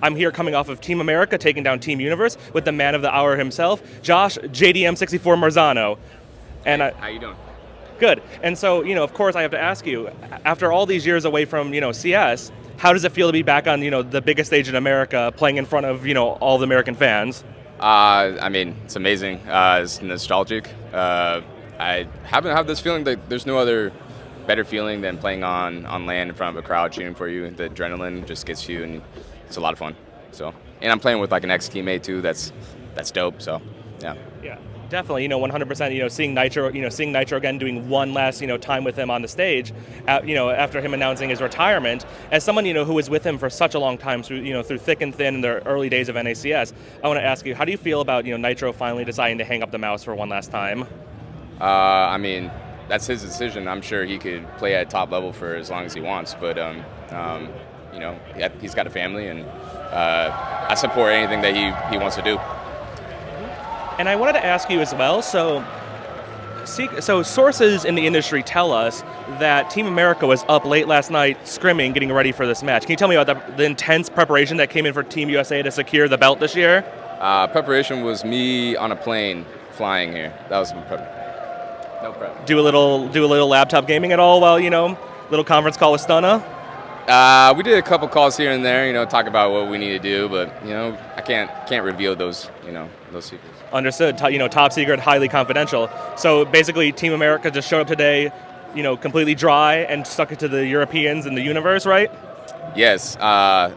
I'm here coming off of Team America taking down Team Universe with the man of the hour himself, Josh jdm64 Marzano. And How you doing? good. And so, of course, I have to ask you, after all these years away from, CS, how does it feel to be back on, the biggest stage in America, playing in front of, all the American fans? I mean, it's amazing. It's nostalgic. I haven't had this feeling that there's no other better feeling than playing on land in front of a crowd cheering for you. The adrenaline just gets you, and it's a lot of fun. So, and I'm playing with like an ex-teammate too. That's dope. So, yeah. Yeah, definitely. 100%. Seeing Nitro again, doing one last time with him on the stage. After him announcing his retirement, as someone who was with him for such a long time through thick and thin in the early days of NACS, I want to ask you, how do you feel about Nitro finally deciding to hang up the mouse for one last time? I mean, that's his decision. I'm sure he could play at top level for as long as he wants, but he's got a family, and I support anything that he wants to do. And I wanted to ask you as well, so sources in the industry tell us that Team America was up late last night scrimming, getting ready for this match. Can you tell me about the intense preparation that came in for Team USA to secure the belt this year? Preparation was me on a plane flying here. That was no prep. Do a little laptop gaming at all while, little conference call with Stunna? We did a couple calls here and there, talk about what we need to do, but I can't reveal those secrets. Understood. Top secret, highly confidential. So basically, Team America just showed up today, completely dry and stuck it to the Europeans and the universe, right? Yes. Shout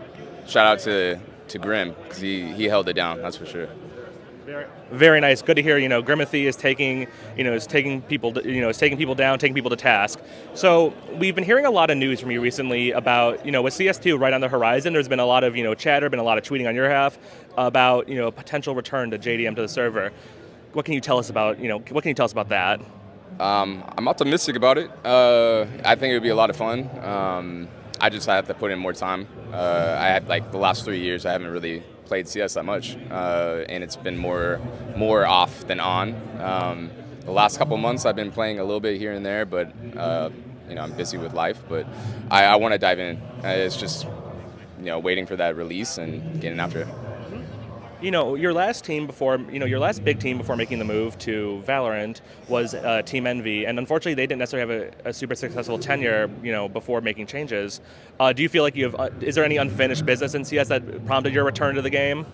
out to Grim, because he held it down. That's for sure. Very nice. Good to hear. Grimathy is taking people down, taking people to task. So we've been hearing a lot of news from you recently about, with CS2 right on the horizon. There's been a lot of chatter, been a lot of tweeting on your behalf about potential return to JDM to the server. What can you tell us about that? I'm optimistic about it. I think it would be a lot of fun. I just have to put in more time. I had the last 3 years I haven't really played CS that much, and it's been more off than on. The last couple months I've been playing a little bit here and there, but I'm busy with life. But I want to dive in. It's just waiting for that release and getting after it. Your last team before, your last big team before making the move to Valorant was Team Mnmzzz, and unfortunately they didn't necessarily have a super successful tenure, before making changes. Do you feel like is there any unfinished business in CS that prompted your return to the game?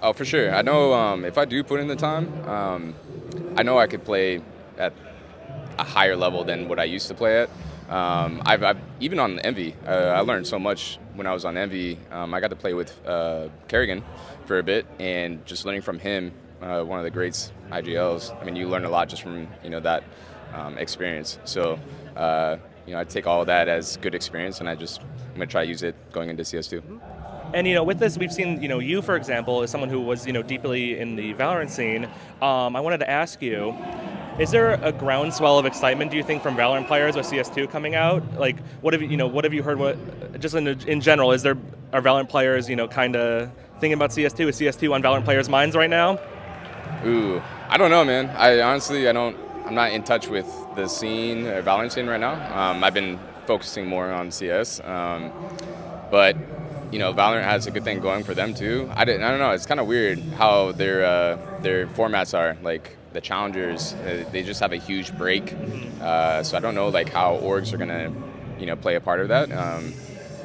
Oh, for sure. I know if I do put in the time, I know I could play at a higher level than what I used to play at. I've even on Mnmzzz, I learned so much when I was on Mnmzzz. I got to play with Kerrigan for a bit, and just learning from him, one of the greats IGLs. I mean, you learn a lot just from that experience. So I take all of that as good experience, and I'm gonna try to use it going into CS2. And with this, we've seen you, for example, as someone who was deeply in the Valorant scene. I wanted to ask you, is there a groundswell of excitement, do you think, from Valorant players with CS2 coming out? Like, what have you heard? Just in general, are Valorant players kind of thinking about CS2? Is CS2 on Valorant players' minds right now? Ooh, I don't know, man. I'm not in touch with the scene, Valorant scene right now. I've been focusing more on CS, but Valorant has a good thing going for them too. I don't know. It's kind of weird how their formats are. Like the challengers, they just have a huge break. So I don't know how orgs are gonna play a part of that.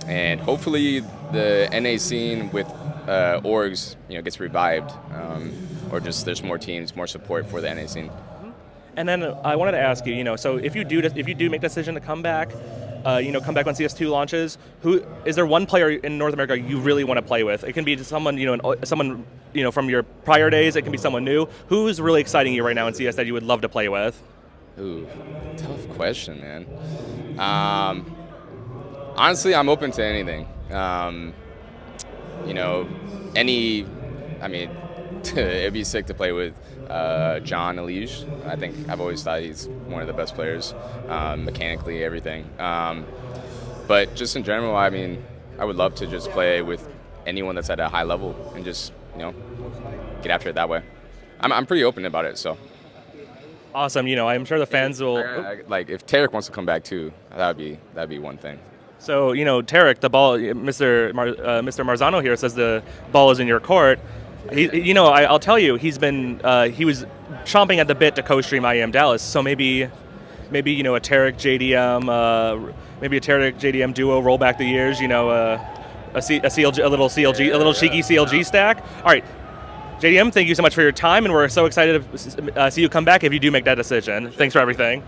And hopefully the NA scene with orgs gets revived, or just there's more teams, more support for the NA scene. And then I wanted to ask you, so if you do make the decision to come back, come back when CS2 launches, is there one player in North America you really want to play with? It can be someone, from your prior days. It can be someone new. Who's really exciting you right now in CS that you would love to play with? Ooh, tough question, man. Honestly, I'm open to anything. It'd be sick to play with John Elige. I think I've always thought he's one of the best players, mechanically, everything. But just in general, I would love to just play with anyone that's at a high level and just get after it that way. I'm pretty open about it, so. Awesome. I'm sure the fans will. If Tarek wants to come back too, that'd be one thing. So, Tarek, the ball, Mr. Marzano here says the ball is in your court. I'll tell you, he was chomping at the bit to co-stream IEM Dallas. So maybe a Tarek JDM, maybe a Tarek JDM duo roll back the years. A little CLG, a little cheeky CLG stack. All right, JDM, thank you so much for your time, and we're so excited to see you come back if you do make that decision. Thanks for everything.